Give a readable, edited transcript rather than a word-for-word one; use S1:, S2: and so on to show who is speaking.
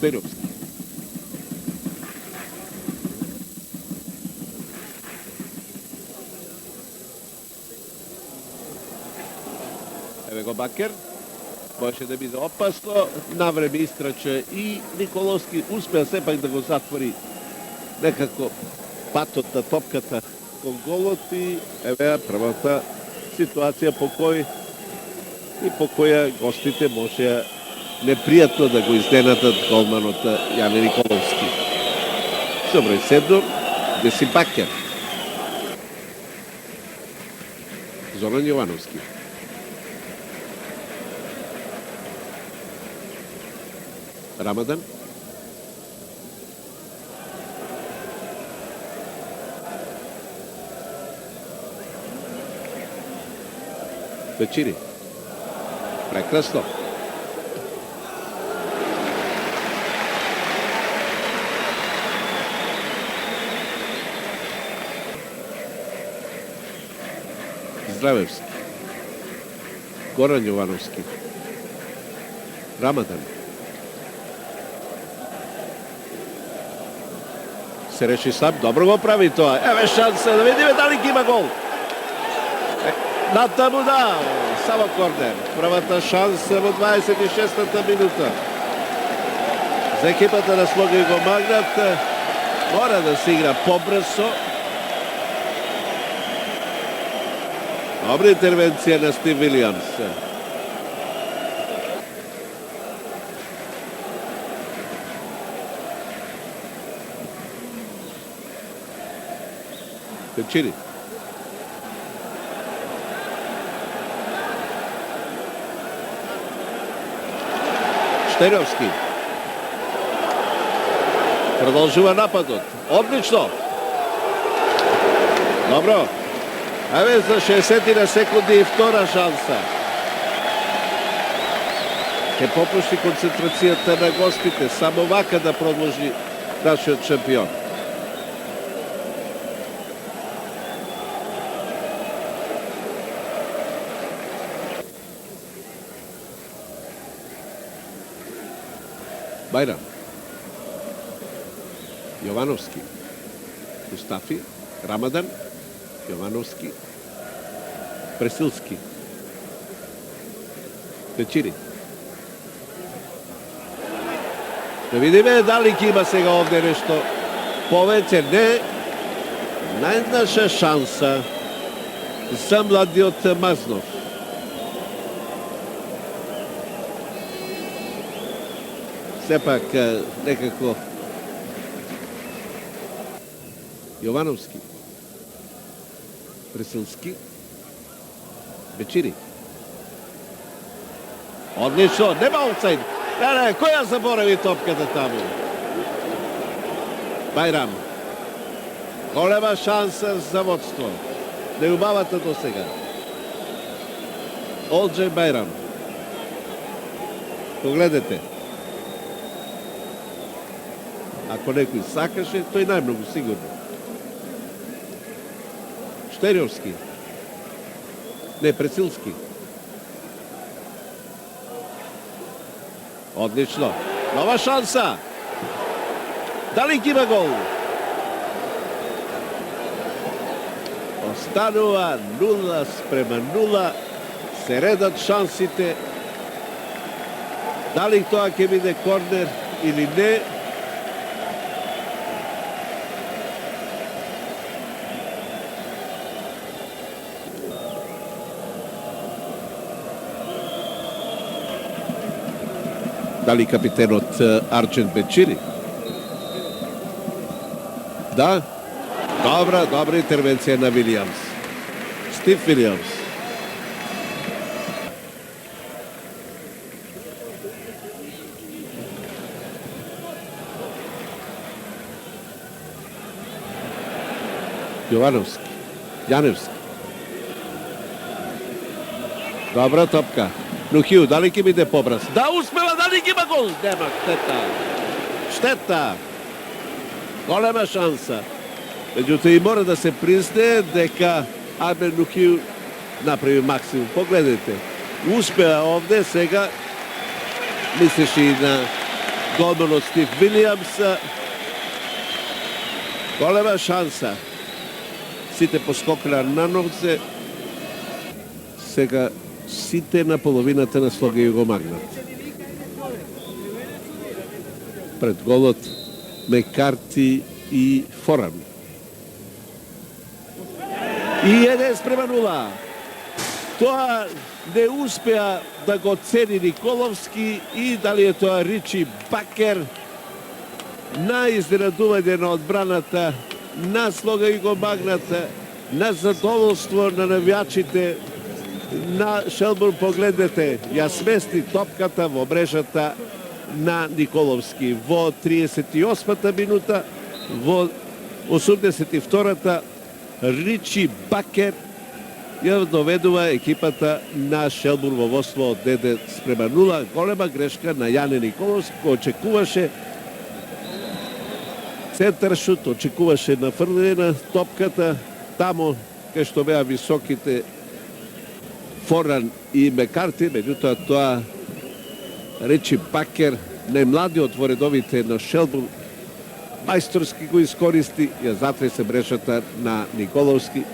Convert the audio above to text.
S1: Šterovski. Evo go Baker. Može da bude opasno. Na vreme istrače i Nikolovski. Uspeo sepak da go zatvori nekako patota, topkata kod goloti. Evo je prvata situacija po koja gostite može neprijatno da go iznenadat golman od Jane Nikolovski. Sa broj 7, Desi Baker. Zoran Jovanovski. Ramadan. Bećiri. Prekrasno. Zdravevski. Goran Jovanovski. Ramadan. Se reši sam, dobro go pravi to. Evo šanse, da vidimo da li ima gol. Nata mu da, samo korner. Prvata šansa u 26. minuta. Za ekipata da slogi go Magnat. Mora da se igra pobrzo. Dobra intervencija na Steve Williams. Bećiri. Šterovski. Продължува нападът. Отлично. Добро. Evo za 60 na sekundi i втора šansa. Ще popusti koncentracijata na gostite. Samo ovaka da продължи нашият шампион. Байрам. Jovanovski. Mustafi. Ramadan. Jovanovski. Presilski. Bećiri. Da vidime da li ima сега ovdje nešto повече. Не. Najnaša šansa za mladiot Maznov. Sepak nekako Jovanovski. Presilski. Bećiri. Odlično, nema offside. Ne, koja zaboravi topkata tamo? Байрам. Голема šansa za vodstvo. Ne ubavate do сега. Olđej Байрам. Pogledajte. Ako neko sakaše, to je najmnogo sigurno. Šterovski. Ne, Presilski. Odlično. Nova šansa. Da li ima gol? Ostanува 0:0. Se redat šansite. Da li to ќе биде корнер или не? Da li kapiten od Arčen Bećiri? Da. Dobra intervencija na Williams. Steve Williams. Jovanovski. Janevski. Dobra topka. Nuhiju, da li ide pobraz? Da, uspeva, da li ima gol? Nema, šteta. Golema šansa. Međutim, mora da se prizne дека Армен Nuhiju napravi maksimum. Pogledajte, uspeva ovde, сега мислеше и на голманот Стив Вилијамс. Голема шанса. Сите поскокна на нозе. Сега сите на половината на слога Југомагнат. Пред голот Мекарти и Форан. И 1:0. Тоа не успеа да го цени Николовски и дали е тоа Ричи Бакер на изненадување на одбраната на слога Југомагната, на задоволство на навијачите на Шелбурн. Погледнете, ја смести топката во мрежата на Николовски во 38-та минута. Во 82-та Ричи Бакер ја доведува екипата на Шелбурн во водство од 1:0. Голема грешка на Јане Николовски, кој очекуваше центаршут, очекуваше на фрлење на топката тамо кај што беа високите Форан и Мекарти, меѓутоа тоа Ричи Бакер, најмладиот во редовите на Шелбурн, мајсторски го искористи, ја затресе мрежата на Николовски.